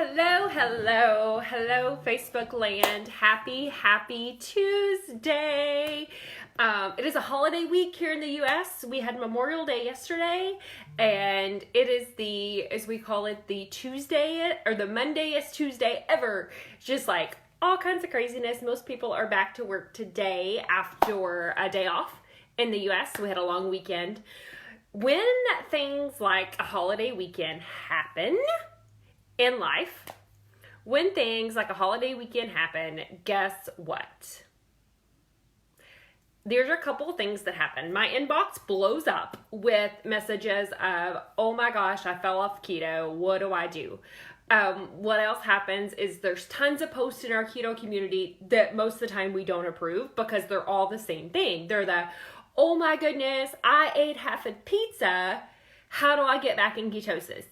Hello, Facebook land. Happy Tuesday. It is a holiday week here in the U.S. We had Memorial Day yesterday, and it is as we call it, the Tuesday, or the Mondayest Tuesday ever. Just like all kinds of craziness. Most people are back to work today after a day off in the U.S. We had a long weekend. When things like a holiday weekend happen in life, when things like a holiday weekend happen, guess what? There's a couple of things that happen. My inbox blows up with messages of, oh my gosh, I fell off keto. What do I do? What else happens is there's tons of posts in our keto community that most of the time we don't approve because they're all the same thing. They're the, oh my goodness, I ate half a pizza. How do I get back in ketosis?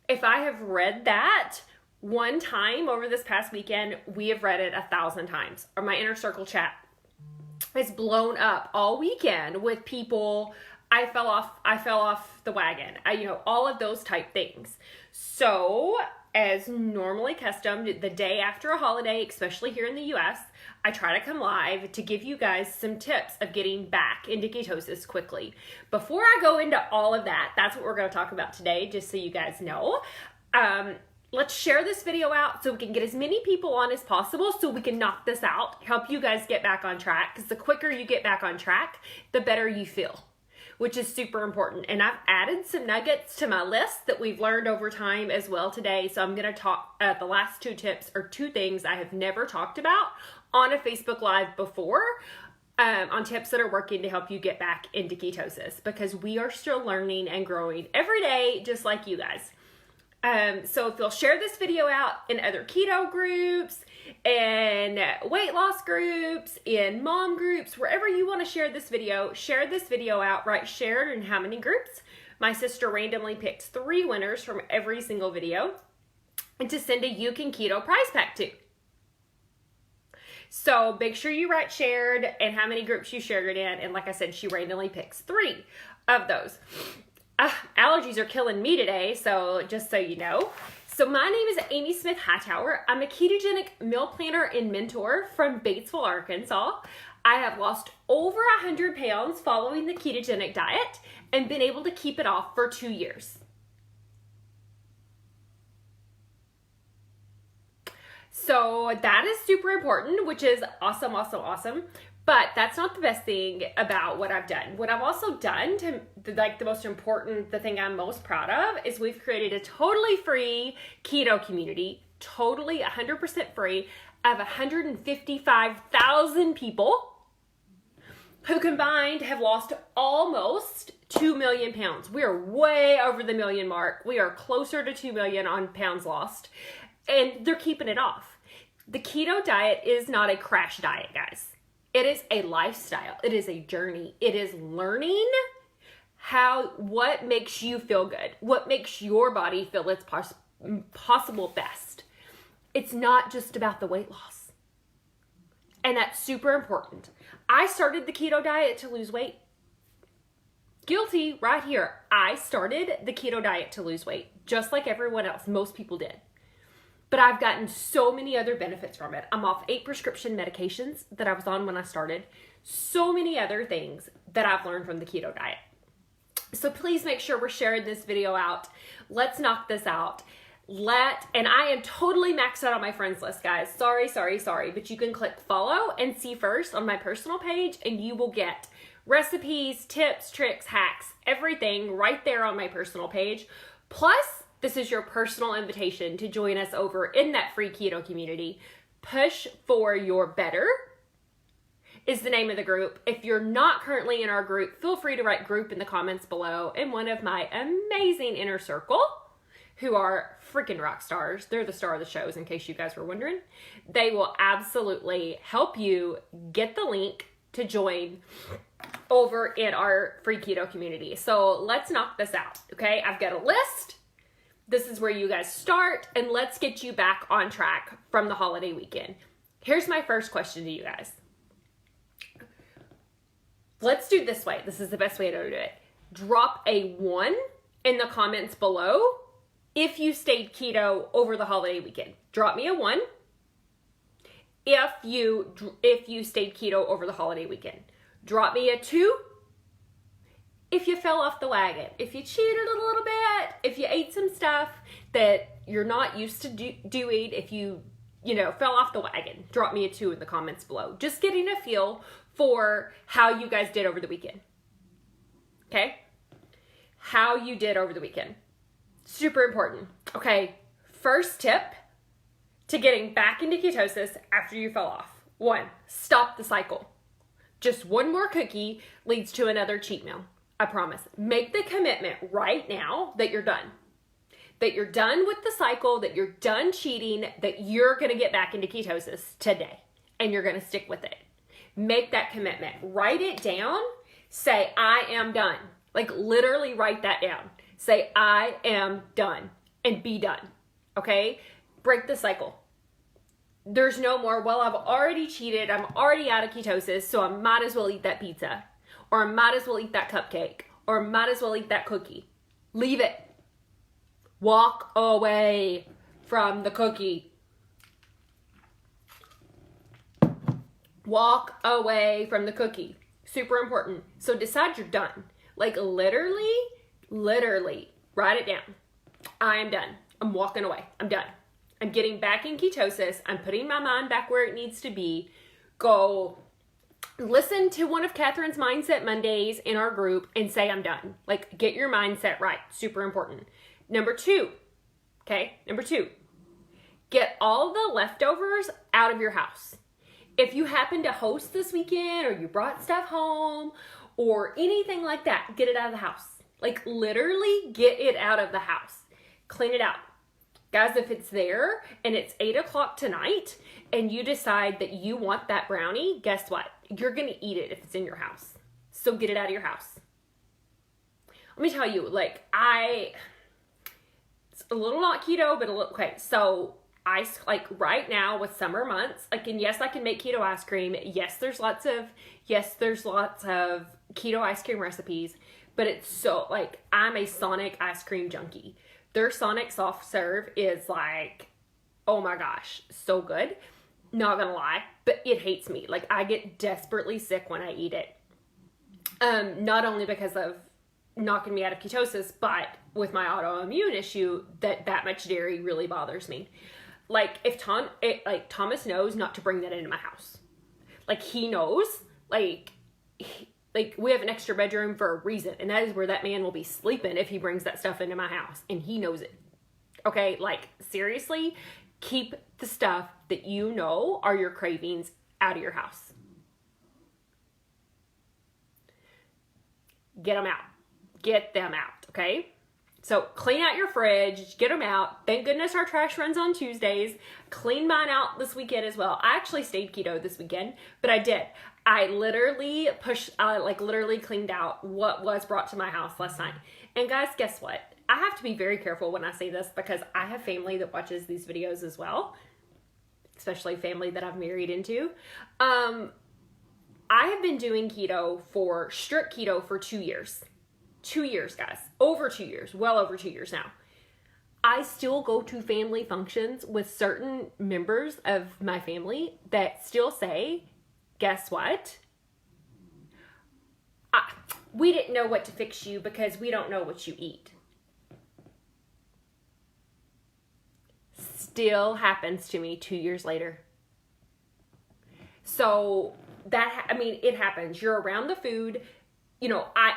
If I have read that one time over this past weekend, we have read it 1,000 times. Or my inner circle chat is blown up all weekend with people, I fell off the wagon. All of those type things. So, as normally custom, the day after a holiday, especially here in the US, I try to come live to give you guys some tips of getting back into ketosis quickly. Before I go into all of that, that's what we're going to talk about today, just so you guys know. Let's share this video out so we can get as many people on as possible so we can knock this out, help you guys get back on track, because the quicker you get back on track, the better you feel, which is super important. And I've added some nuggets to my list that we've learned over time as well today. So I'm going to talk, the last two tips are two things I have never talked about on a Facebook Live before, on tips that are working to help you get back into ketosis, because we are still learning and growing every day, just like you guys. So if you'll share this video out in other keto groups, and weight loss groups, in mom groups, wherever you want to share this video out, right? Share it in how many groups? My sister randomly picks 3 winners from every single video and to send a UCANKETO prize pack to. So make sure you write shared and how many groups you shared it in. And like I said, she randomly picks 3 of those. Allergies are killing me today, so just so you know. So my name is Amy Smith-Hightower. I'm a ketogenic meal planner and mentor from Batesville, Arkansas. I have lost over 100 pounds following the ketogenic diet and been able to keep it off for 2 years. So that is super important, which is awesome. But that's not the best thing about what I've done. What I've also done the thing I'm most proud of is we've created a totally free keto community, totally 100% free, of 155,000 people who combined have lost almost 2 million pounds. We are way over the million mark. We are closer to 2 million on pounds lost, and they're keeping it off. The keto diet is not a crash diet, guys. It is a lifestyle. It is a journey. It is learning what makes you feel good, what makes your body feel its possible best. It's not just about the weight loss. And that's super important. I started the keto diet to lose weight. Guilty right here. I started the keto diet to lose weight, just like everyone else. Most people did. But I've gotten so many other benefits from it. I'm off 8 prescription medications that I was on when I started. So many other things that I've learned from the keto diet. So please make sure we're sharing this video out. Let's knock this out. And I am totally maxed out on my friends list, guys. Sorry. But you can click follow and see first on my personal page, and you will get recipes, tips, tricks, hacks, everything right there on my personal page. Plus, this is your personal invitation to join us over in that free keto community. Push for Your Better is the name of the group. If you're not currently in our group, feel free to write group in the comments below. And one of my amazing inner circle, who are freaking rock stars, they're the star of the shows in case you guys were wondering, they will absolutely help you get the link to join over in our free keto community. So let's knock this out, okay? I've got a list. This is where you guys start, and let's get you back on track from the holiday weekend. Here's my first question to you guys. Let's do it this way. This is the best way to do it. Drop a 1 in the comments below if you stayed keto over the holiday weekend. Drop me a 1 if you stayed keto over the holiday weekend. Drop me a 2 if you fell off the wagon, if you cheated a little bit, if you ate some stuff that you're not used to doing, if you fell off the wagon. Drop me a 2 in the comments below. Just getting a feel for how you guys did over the weekend. Okay? How you did over the weekend. Super important. Okay, first tip to getting back into ketosis after you fell off. 1, stop the cycle. Just one more cookie leads to another cheat meal. I promise. Make the commitment right now that you're done. That you're done with the cycle, that you're done cheating, that you're going to get back into ketosis today. And you're going to stick with it. Make that commitment. Write it down. Say, I am done. Like literally write that down. Say, I am done. And be done. Okay? Break the cycle. There's no more, well, I've already cheated. I'm already out of ketosis, so I might as well eat that pizza. Or I might as well eat that cupcake. Or I might as well eat that cookie. Leave it. Walk away from the cookie. Walk away from the cookie. Super important. So decide you're done. Like literally, write it down. I am done. I'm walking away. I'm done. I'm getting back in ketosis. I'm putting my mind back where it needs to be. Go listen to one of Catherine's Mindset Mondays in our group and say, I'm done. Like, get your mindset right. Super important. Number 2, get all the leftovers out of your house. If you happen to host this weekend or you brought stuff home or anything like that, get it out of the house. Like, literally get it out of the house. Clean it out. Guys, if it's there and it's 8 o'clock tonight and you decide that you want that brownie, guess what? You're going to eat it if it's in your house. So get it out of your house. Let me tell you, like, it's a little not keto, but a little, okay. So like right now with summer months, like, and yes, I can make keto ice cream. Yes, there's lots of keto ice cream recipes, but it's so like, I'm a Sonic ice cream junkie. Their Sonic soft serve is like, oh my gosh, so good. Not gonna lie, but it hates me. Like, I get desperately sick when I eat it. Not only because of knocking me out of ketosis, but with my autoimmune issue, that much dairy really bothers me. Like, if Thomas knows not to bring that into my house. Like, he knows, like we have an extra bedroom for a reason, and that is where that man will be sleeping if he brings that stuff into my house, and he knows it. Okay, like, seriously, keep the stuff that you know are your cravings out of your house. Get them out. Get them out, okay? So clean out your fridge, get them out. Thank goodness our trash runs on Tuesdays. Clean mine out this weekend as well. I actually stayed keto this weekend, but I did. I literally cleaned out what was brought to my house last night. And guys, guess what? I have to be very careful when I say this because I have family that watches these videos as well, especially family that I've married into. I have been doing strict keto for 2 years. 2 years, guys. Over 2 years. Well over 2 years now. I still go to family functions with certain members of my family that still say, guess what? We didn't know what to fix you because we don't know what you eat. Still happens to me 2 years later. So it happens. You're around the food. You know, I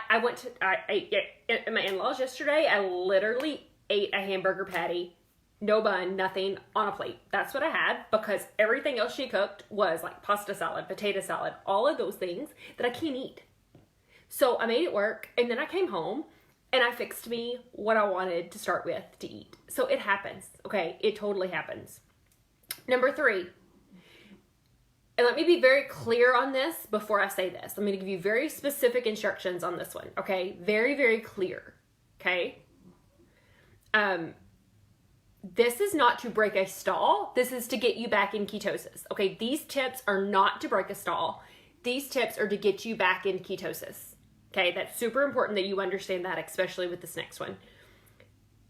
ate at my in-laws yesterday. I literally ate a hamburger patty, no bun, nothing, on a plate. That's what I had because everything else she cooked was like pasta salad, potato salad, all of those things that I can't eat. So I made it work, and then I came home and I fixed me what I wanted to start with to eat. So it happens, okay? It totally happens. Number 3. And let me be very clear on this before I say this. I'm going to give you very specific instructions on this one, okay? Very, very clear, okay? This is not to break a stall. This is to get you back in ketosis, okay? These tips are not to break a stall. These tips are to get you back in ketosis, okay? That's super important that you understand that, especially with this next one.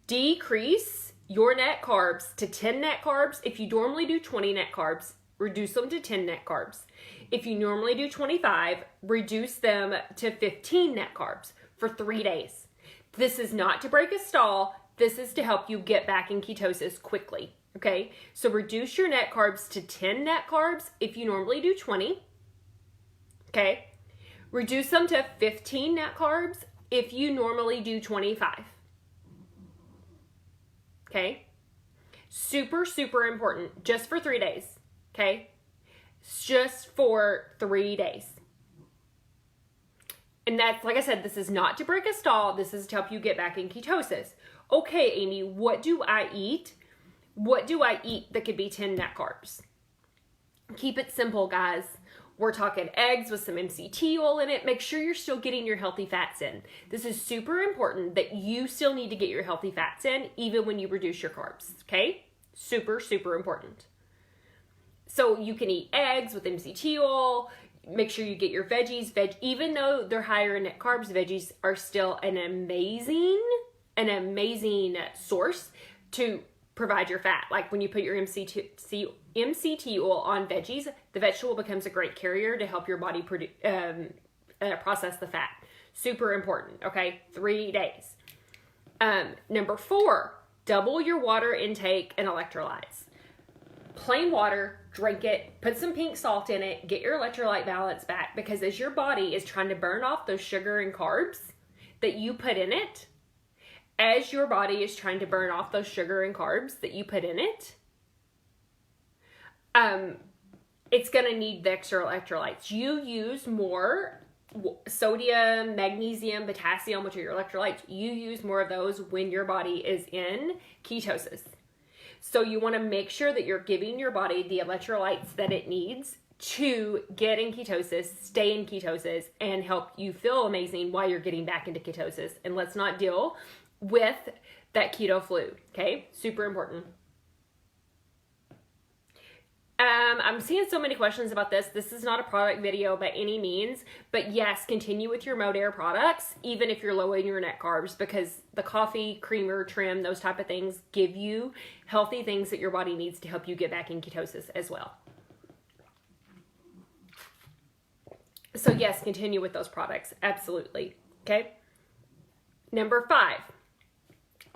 Decrease your net carbs to 10 net carbs. If you normally do 20 net carbs, reduce them to 10 net carbs. If you normally do 25, reduce them to 15 net carbs for 3 days. This is not to break a stall. This is to help you get back in ketosis quickly. Okay, so reduce your net carbs to 10 net carbs if you normally do 20. Okay, reduce them to 15 net carbs if you normally do 25. Okay, super, super important, just for 3 days. Okay, just for 3 days. And that's, like I said, this is not to break a stall. This is to help you get back in ketosis. Okay, Amy, what do I eat? What do I eat that could be 10 net carbs? Keep it simple, guys. We're talking eggs with some MCT oil in it. Make sure you're still getting your healthy fats in. This is super important that you still need to get your healthy fats in even when you reduce your carbs, okay? Super, super important. So you can eat eggs with MCT oil. Make sure you get your veggies. Even though they're higher in net carbs, veggies are still an amazing source to provide your fat. Like when you put your MCT oil on veggies, the vegetable becomes a great carrier to help your body process the fat. Super important, okay? 3 days. Number 4, double your water intake and electrolytes. Plain water, drink it, put some pink salt in it, get your electrolyte balance back, because as your body is trying to burn off those sugar and carbs that you put in it, it's going to need the extra electrolytes. You use more sodium, magnesium, potassium, which are your electrolytes. You use more of those when your body is in ketosis. So you want to make sure that you're giving your body the electrolytes that it needs to get in ketosis, stay in ketosis, and help you feel amazing while you're getting back into ketosis. And let's not deal with that keto flu, okay? Super important. I'm seeing so many questions about this. This is not a product video by any means, but yes, continue with your Modere products, even if you're low in your net carbs, because the coffee, creamer, trim, those type of things give you healthy things that your body needs to help you get back in ketosis as well. So yes, continue with those products. Absolutely. Okay. Number 5.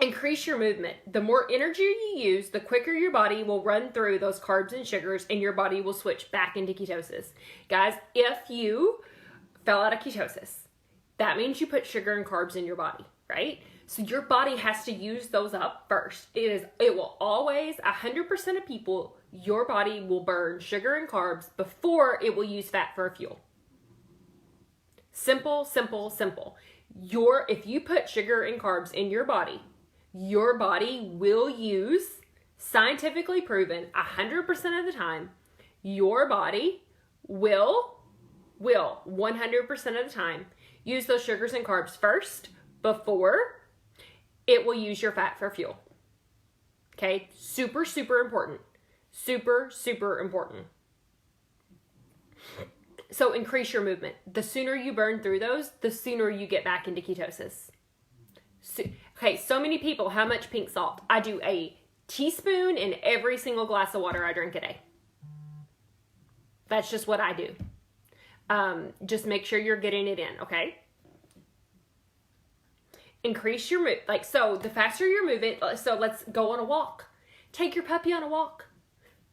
Increase your movement. The more energy you use, the quicker your body will run through those carbs and sugars, and your body will switch back into ketosis. Guys, if you fell out of ketosis, that means you put sugar and carbs in your body, right? So your body has to use those up first. It will always, 100% of people, your body will burn sugar and carbs before it will use fat for fuel. Simple, simple, simple. If you put sugar and carbs in your body will use, scientifically proven, 100% of the time, your body will 100% of the time use those sugars and carbs first before it will use your fat for fuel. Okay? Super, super important. Super, super important. So increase your movement. The sooner you burn through those, the sooner you get back into ketosis. Okay, so many people, how much pink salt? I do a teaspoon in every single glass of water I drink a day. That's just what I do. Just make sure you're getting it in, okay? Increase your so the faster you're moving, so let's go on a walk. Take your puppy on a walk.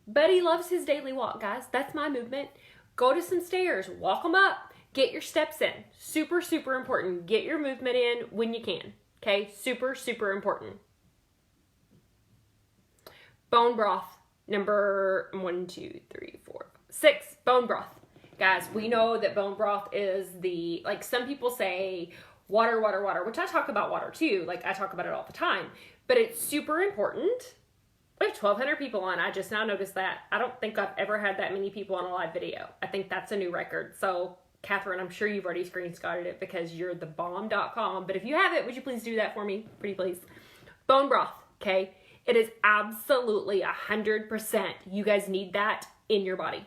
Buddy loves his daily walk, guys. That's my movement. Go to some stairs, walk them up, get your steps in. Super, super important. Get your movement in when you can. Okay, super, super important. Bone broth, number 1, 2, 3, 4, 6, bone broth. Guys, we know that bone broth is some people say water, water, water, which I talk about water too. I talk about it all the time, but it's super important. We have 1,200 people on. I just now noticed that. I don't think I've ever had that many people on a live video. I think that's a new record. So Catherine, I'm sure you've already screenshotted it because you're thebomb.com. But if you have it, would you please do that for me? Pretty please. Bone broth, okay? It is absolutely 100%. You guys need that in your body.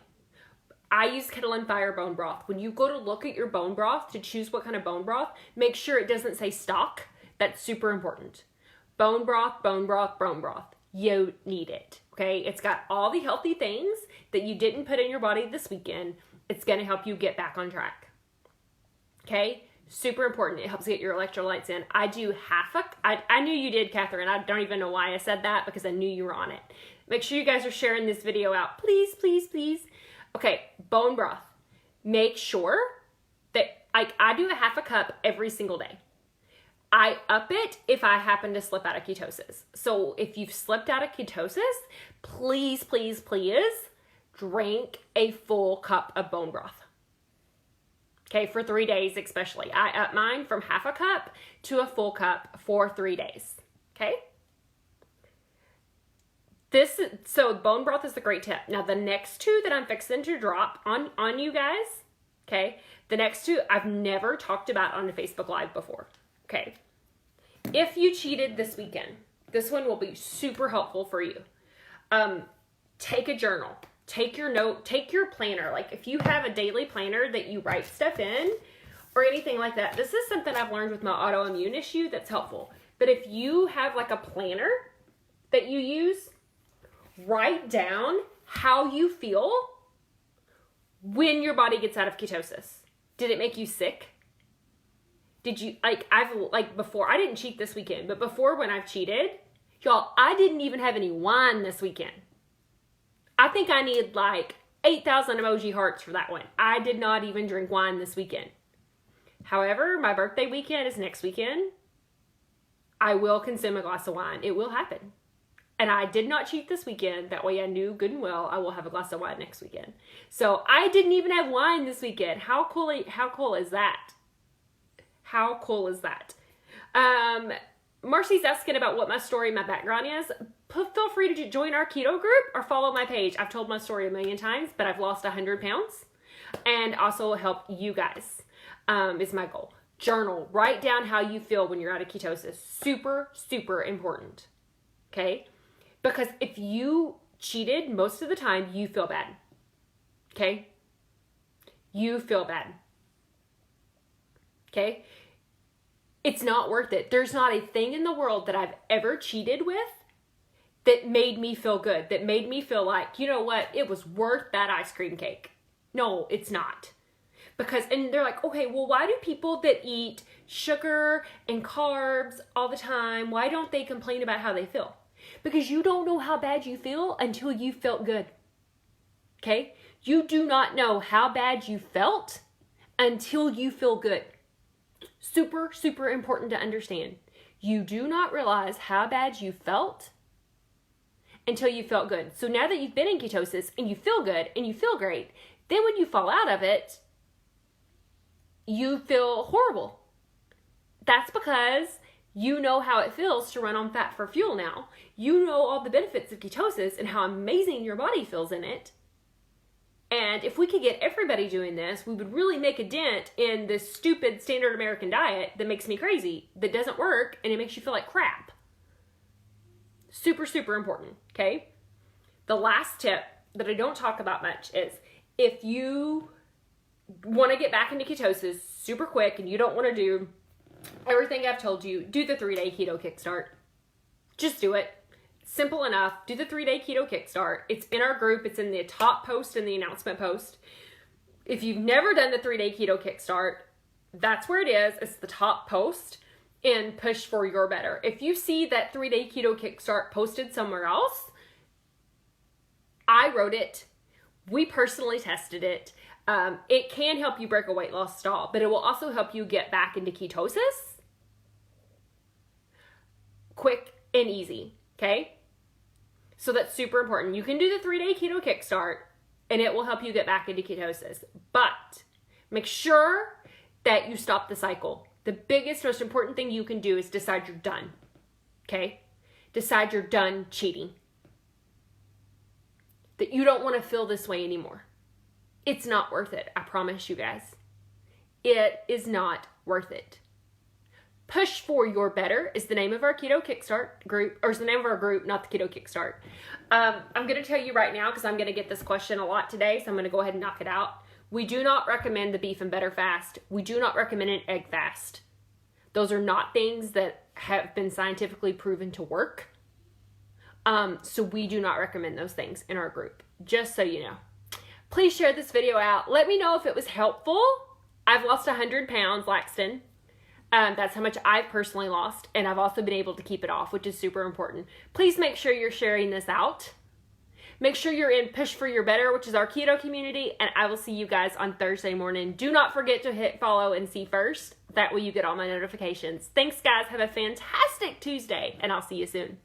I use Kettle and Fire bone broth. When you go to look at your bone broth to choose what kind of bone broth, make sure it doesn't say stock. That's super important. Bone broth, bone broth, bone broth. You need it, okay? It's got all the healthy things that you didn't put in your body this weekend. It's going to help you get back on track, okay? Super important. It helps get your electrolytes in. I do I knew you did, Catherine. I don't even know why I said that because I knew you were on it. Make sure you guys are sharing this video out. Please, please, please. Okay, bone broth. Make sure that I do a half a cup every single day. I up it if I happen to slip out of ketosis. So if you've slipped out of ketosis, please, please, please drink a full cup of bone broth. Okay, for 3 days especially. I up mine from half a cup to a full cup for 3 days. Okay? So bone broth is the great tip. Now the next two that I'm fixing to drop on you guys, okay? The next two I've never talked about on a Facebook Live before. Okay, if you cheated this weekend, this one will be super helpful for you. Take a journal, take your note, take your planner. Like if you have a daily planner that you write stuff in or anything like that, this is something I've learned with my autoimmune issue that's helpful. But if you have like a planner that you use, write down how you feel when your body gets out of ketosis. Did it make you sick? Did you, before, I didn't cheat this weekend, but before when I've cheated, y'all, I didn't even have any wine this weekend. I think I need 8,000 emoji hearts for that one. I did not even drink wine this weekend. However, my birthday weekend is next weekend. I will consume a glass of wine. It will happen. And I did not cheat this weekend. That way I knew good and well I will have a glass of wine next weekend. So I didn't even have wine this weekend. How cool is that? How cool is that? Marcy's asking about what my story, my background is. Feel free to join our keto group or follow my page. I've told my story a million times, but I've lost 100 pounds and also help you guys is my goal. Journal. Write down how you feel when you're out of ketosis. Super, super important. Okay? Because if you cheated, most of the time you feel bad. Okay? You feel bad. Okay? It's not worth it. There's not a thing in the world that I've ever cheated with that made me feel good, that made me feel like, you know what, it was worth that ice cream cake. No, it's not. Because, and they're like, okay, well, why do people that eat sugar and carbs all the time, why don't they complain about how they feel? Because you don't know how bad you feel until you felt good. Okay? You do not know how bad you felt until you feel good. Super, super important to understand. You do not realize how bad you felt until you felt good. So now that you've been in ketosis and you feel good and you feel great, then when you fall out of it, you feel horrible. That's because you know how it feels to run on fat for fuel now. You know all the benefits of ketosis and how amazing your body feels in it. And if we could get everybody doing this, we would really make a dent in this stupid standard American diet that makes me crazy, that doesn't work, and it makes you feel like crap. Super, super important, okay? The last tip that I don't talk about much is if you want to get back into ketosis super quick and you don't want to do everything I've told you, do the 3-day keto kickstart. Just do it. Simple enough. Do the 3-day keto kickstart. It's in our group. It's in the top post and the announcement post. If you've never done the 3-day keto kickstart, that's where it is. It's the top post and push for your better. If you see that 3-day keto kickstart posted somewhere else, I wrote it. We personally tested it. It can help you break a weight loss stall, but it will also help you get back into ketosis quick and easy. Okay? So that's super important. You can do the 3-day keto kickstart and it will help you get back into ketosis. But make sure that you stop the cycle. The biggest, most important thing you can do is decide you're done. Okay? Decide you're done cheating. That you don't want to feel this way anymore. It's not worth it. I promise you guys. It is not worth it. Push for Your Better is the name of our Keto Kickstart group, or is the name of our group, not the Keto Kickstart. I'm going to tell you right now, because I'm going to get this question a lot today, so I'm going to go ahead and knock it out. We do not recommend the beef and butter fast. We do not recommend an egg fast. Those are not things that have been scientifically proven to work. So we do not recommend those things in our group, just so you know. Please share this video out. Let me know if it was helpful. I've lost 100 pounds, Laxton. That's how much I've personally lost, and I've also been able to keep it off, which is super important. Please make sure you're sharing this out. Make sure you're in Push for Your Better, which is our keto community, and I will see you guys on Thursday morning. Do not forget to hit follow and see first. That way you get all my notifications. Thanks, guys. Have a fantastic Tuesday, and I'll see you soon.